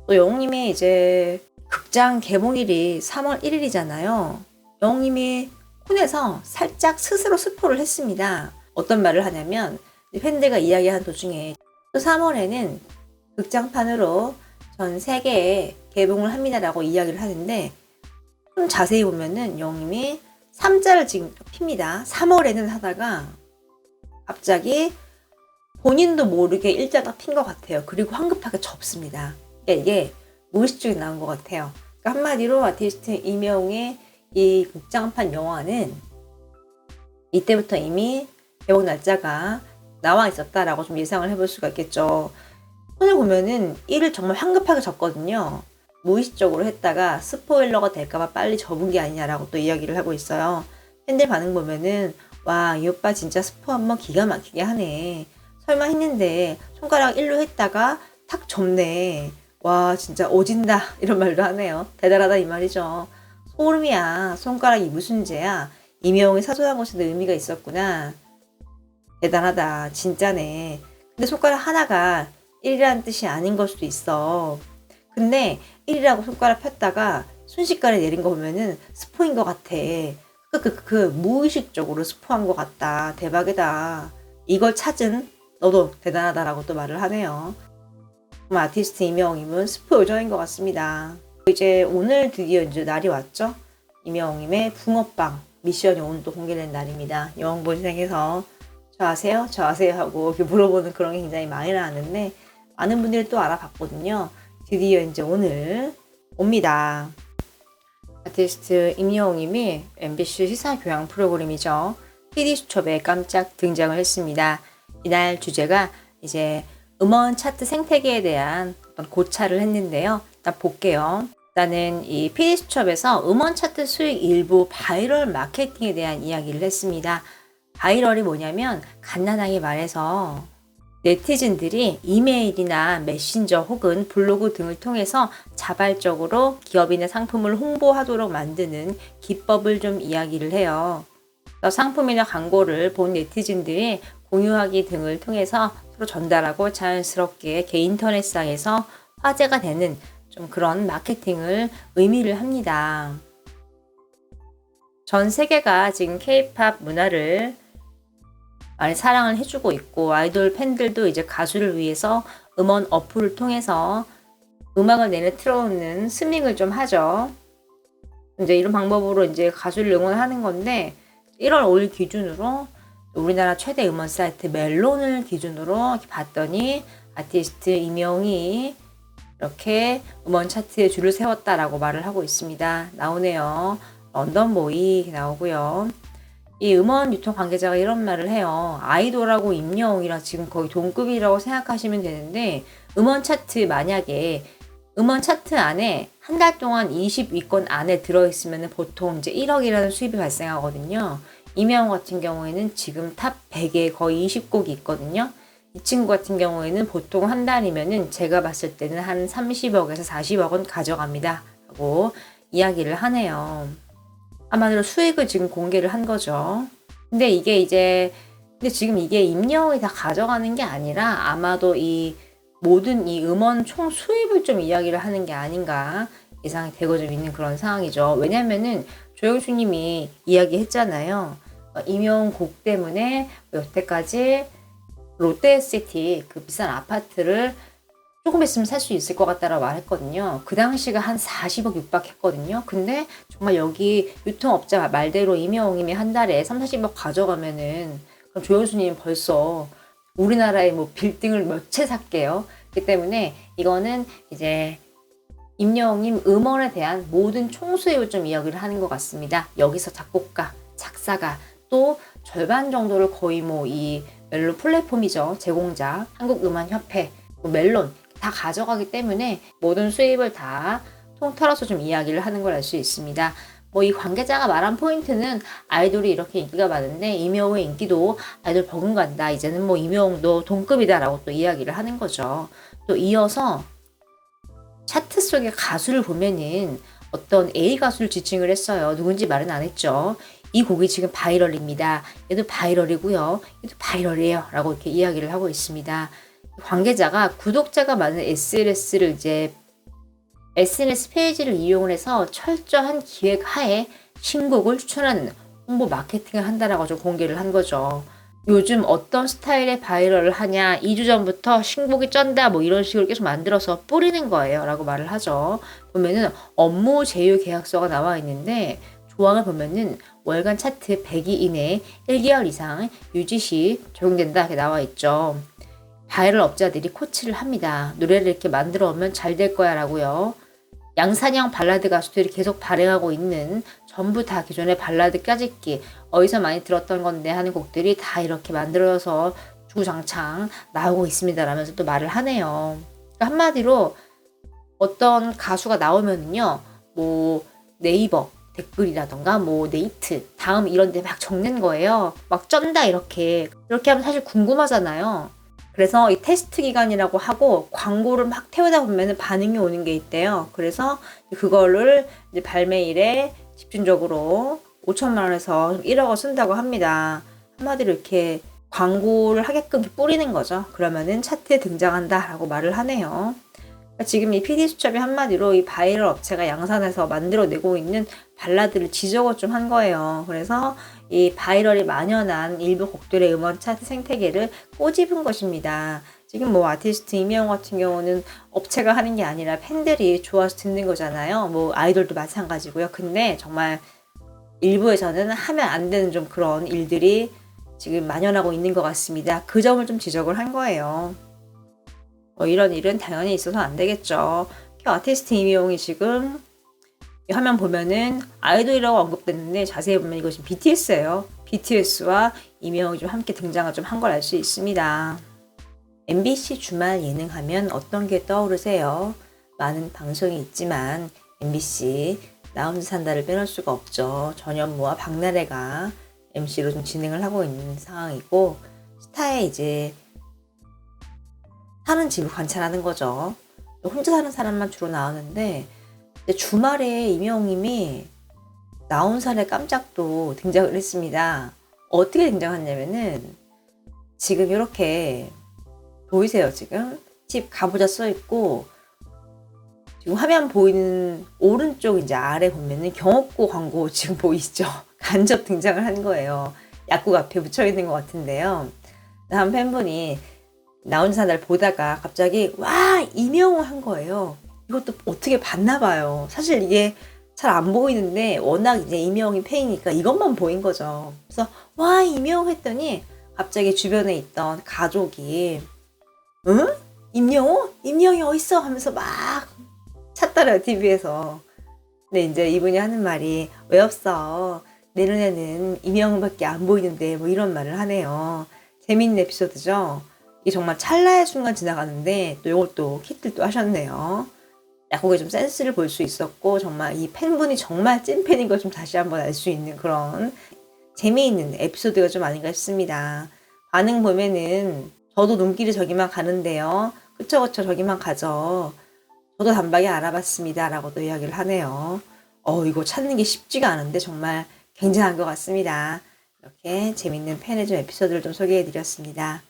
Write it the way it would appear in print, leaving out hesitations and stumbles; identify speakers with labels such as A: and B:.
A: 또 영웅님이 이제 극장 개봉일이 3월 1일이잖아요. 영웅님이 콘에서 살짝 스스로 스포를 했습니다. 어떤 말을 하냐면 팬들과 이야기한 도중에 또 3월에는 극장판으로 전 세계에 개봉을 합니다라고 이야기를 하는데 좀 자세히 보면은 영웅님이 3자를 지금 핍니다. 3월에는 하다가 갑자기 본인도 모르게 1자 딱 핀 것 같아요. 그리고 황급하게 접습니다. 그러니까 이게 무의식적으로 나온 것 같아요. 그러니까 한마디로 아티스트 임영웅의 이 극장판 영화는 이때부터 이미 개봉 날짜가 나와 있었다라고 좀 예상을 해볼 수가 있겠죠. 손을 보면은 1을 정말 황급하게 접거든요. 무의식적으로 했다가 스포일러가 될까봐 빨리 접은 게 아니냐라고 또 이야기를 하고 있어요. 팬들 반응 보면은 와, 이 오빠 진짜 스포 한번 기가 막히게 하네. 설마 했는데 손가락 1로 했다가 탁 접네. 와, 진짜 오진다 이런 말도 하네요. 대단하다 이 말이죠. 소름이야. 손가락이 무슨 죄야. 임영웅이 사소한 것에도 의미가 있었구나. 대단하다. 진짜네. 근데 손가락 하나가 1이라는 뜻이 아닌 걸 수도 있어. 근데 1이라고 손가락 폈다가 순식간에 내린 거 보면은 스포인 것 같아. 무의식적으로 스포한 것 같다. 대박이다. 이걸 찾은 너도 대단하다라고 또 말을 하네요. 아티스트 임영웅님은 스포 요정인 것 같습니다. 이제 오늘 드디어 이제 날이 왔죠. 임영웅님의 붕어빵 미션이 오늘 또 공개된 날입니다. 영웅본색에서 저 아세요? 저 아세요? 하고 이렇게 물어보는 그런 게 굉장히 많이 나왔는데 많은 분들이 또 알아봤거든요. 드디어 이제 오늘 옵니다. 아티스트 임영웅님이 MBC 시사 교양 프로그램이죠. PD수첩에 깜짝 등장을 했습니다. 이날 주제가 이제 음원 차트 생태계에 대한 어떤 고찰을 했는데요. 일단 볼게요. 일단은 이 PD수첩에서 음원 차트 수익 일부 바이럴 마케팅에 대한 이야기를 했습니다. 바이럴이 뭐냐면 간단하게 말해서 네티즌들이 이메일이나 메신저 혹은 블로그 등을 통해서 자발적으로 기업인의 상품을 홍보하도록 만드는 기법을 좀 이야기를 해요. 상품이나 광고를 본 네티즌들이 공유하기 등을 통해서 서로 전달하고 자연스럽게 인터넷상에서 화제가 되는 좀 그런 마케팅을 의미를 합니다. 전 세계가 지금 K-팝 문화를 많이 사랑을 해주고 있고 아이돌 팬들도 이제 가수를 위해서 음원 어플을 통해서 음악을 내내 틀어놓는 스밍을 좀 하죠. 이제 이런 방법으로 이제 가수를 응원하는 건데 1월 5일 기준으로 우리나라 최대 음원 사이트 멜론을 기준으로 봤더니 아티스트 임영웅이 이렇게 음원 차트에 줄을 세웠다라고 말을 하고 있습니다. 나오네요. 런던보이 나오고요. 이 음원 유통 관계자가 이런 말을 해요. 아이돌하고 임영웅이랑 지금 거의 동급이라고 생각하시면 되는데 음원 차트 만약에 음원 차트 안에 한 달 동안 20위권 안에 들어있으면 보통 이제 1억이라는 수입이 발생하거든요. 임영웅 같은 경우에는 지금 탑 100에 거의 20곡이 있거든요. 이 친구 같은 경우에는 보통 한 달이면은 제가 봤을 때는 한 30억에서 40억은 가져갑니다. 하고 이야기를 하네요. 아마도 수익을 지금 공개를 한 거죠. 근데 지금 이게 임영웅이 다 가져가는 게 아니라 아마도 이 모든 이 음원 총 수입을 좀 이야기를 하는 게 아닌가 예상이 되고 좀 있는 그런 상황이죠. 왜냐면은 조영수님이 이야기했잖아요. 임영웅 곡 때문에 여태까지 롯데시티 그 비싼 아파트를 조금 있으면 살 수 있을 것 같다라고 말했거든요. 그 당시가 한 40억 육박했거든요. 근데 정말 여기 유통업자 말대로 임영웅님이 한 달에 3, 40억 가져가면은 그럼 조영수님 벌써 우리나라의 뭐 빌딩을 몇 채 샀게요. 그렇기 때문에 이거는 이제 임영웅님 음원에 대한 모든 총수입을 좀 이야기를 하는 것 같습니다. 여기서 작곡가, 작사가 또 절반 정도를 거의 뭐 이 멜론 플랫폼이죠. 제공자, 한국음악협회, 멜론 다 가져가기 때문에 모든 수입을 다 통틀어서 좀 이야기를 하는 걸 알 수 있습니다. 뭐 이 관계자가 말한 포인트는 아이돌이 이렇게 인기가 많은데 임영웅의 인기도 아이돌 버금간다. 이제는 뭐 임영웅도 동급이다라고 또 이야기를 하는 거죠. 또 이어서 차트 속의 가수를 보면은 어떤 A 가수를 지칭을 했어요. 누군지 말은 안 했죠. 이 곡이 지금 바이럴입니다. 얘도 바이럴이고요. 얘도 바이럴이에요. 라고 이렇게 이야기를 하고 있습니다. 관계자가 구독자가 많은 SNS를 이제 SNS 페이지를 이용을 해서 철저한 기획 하에 신곡을 추천하는 홍보 마케팅을 한다라고 좀 공개를 한 거죠. 요즘 어떤 스타일의 바이럴을 하냐, 2주 전부터 신곡이 쩐다, 뭐 이런 식으로 계속 만들어서 뿌리는 거예요. 라고 말을 하죠. 보면은 업무 제휴 계약서가 나와 있는데, 조항을 보면은 월간 차트 100위 이내 1개월 이상 유지 시 적용된다. 이렇게 나와 있죠. 바이럴 업자들이 코치를 합니다. 노래를 이렇게 만들어 오면 잘 될 거야 라고요. 양산형 발라드 가수들이 계속 발행하고 있는 전부 다 기존의 발라드 까짓기 어디서 많이 들었던 건데 하는 곡들이 다 이렇게 만들어서 주구장창 나오고 있습니다 라면서 또 말을 하네요. 그러니까 한마디로 어떤 가수가 나오면은요, 뭐 네이버 댓글이라던가 뭐 네이트 다음 이런 데 막 적는 거예요. 막 쩐다 이렇게 하면 사실 궁금하잖아요. 그래서 이 테스트 기간이라고 하고 광고를 막 태우다 보면 반응이 오는 게 있대요. 그래서 그거를 이제 발매일에 집중적으로 5천만 원에서 1억을 쓴다고 합니다. 한마디로 이렇게 광고를 하게끔 뿌리는 거죠. 그러면은 차트에 등장한다라고 말을 하네요. 지금 이 PD수첩이 한마디로 이 바이럴 업체가 양산해서 만들어내고 있는 발라드를 지적을 좀 한 거예요. 그래서 이 바이럴이 만연한 일부 곡들의 음원 차트 생태계를 꼬집은 것입니다. 지금 뭐 아티스트 이명웅 같은 경우는 업체가 하는 게 아니라 팬들이 좋아서 듣는 거잖아요. 뭐 아이돌도 마찬가지고요. 근데 정말 일부에서는 하면 안 되는 좀 그런 일들이 지금 만연하고 있는 것 같습니다. 그 점을 좀 지적을 한 거예요. 이런 일은 당연히 있어서 안 되겠죠. 아티스트 이명웅이 지금 이 화면 보면은 아이돌이라고 언급됐는데 자세히 보면 이거 지금 BTS예요. BTS와 이명웅이 좀 함께 등장을 좀 한 걸 알 수 있습니다. MBC 주말 예능하면 어떤 게 떠오르세요? 많은 방송이 있지만 MBC 나 혼자 산다를 빼놓을 수가 없죠. 전현무와 박나래가 MC로 좀 진행을 하고 있는 상황이고, 스타의 이제 사는 집을 관찰하는 거죠. 혼자 사는 사람만 주로 나오는데 주말에 이명웅님이 나온 살의 깜짝도 등장을 했습니다. 어떻게 등장했냐면은 지금 이렇게 보이세요? 지금 집 가보자 써있고, 지금 화면 보이는 오른쪽 이제 아래 보면은 경옥고 광고 지금 보이시죠? 간접 등장을 한 거예요. 약국 앞에 붙여 있는 것 같은데요. 한 팬분이 나 혼자 산다를 보다가 갑자기 와 이명웅 한 거예요. 이것도 어떻게 봤나 봐요. 사실 이게 잘 안 보이는데 워낙 이제 이명웅이 팬이니까 이것만 보인 거죠. 그래서 와 이명웅 했더니 갑자기 주변에 있던 가족이 응? 임영웅? 임영웅이 어딨어? 하면서 막 찾더래요, TV에서. 근데 이제 이분이 하는 말이 왜 없어? 내 눈에는 임영웅밖에 안 보이는데 뭐 이런 말을 하네요. 재밌는 에피소드죠? 이게 정말 찰나의 순간 지나가는데 또 이것도 키트도 하셨네요. 약국에 좀 센스를 볼 수 있었고, 정말 이 팬분이 정말 찐팬인 걸 좀 다시 한번 알 수 있는 그런 재미있는 에피소드가 좀 아닌가 싶습니다. 반응 보면은 저도 눈길이 저기만 가는데요. 그쵸 저기만 가죠. 저도 단박에 알아봤습니다 라고도 이야기를 하네요. 이거 찾는 게 쉽지가 않은데 정말 굉장한 것 같습니다. 이렇게 재밌는 팬의 좀 에피소드를 좀 소개해 드렸습니다.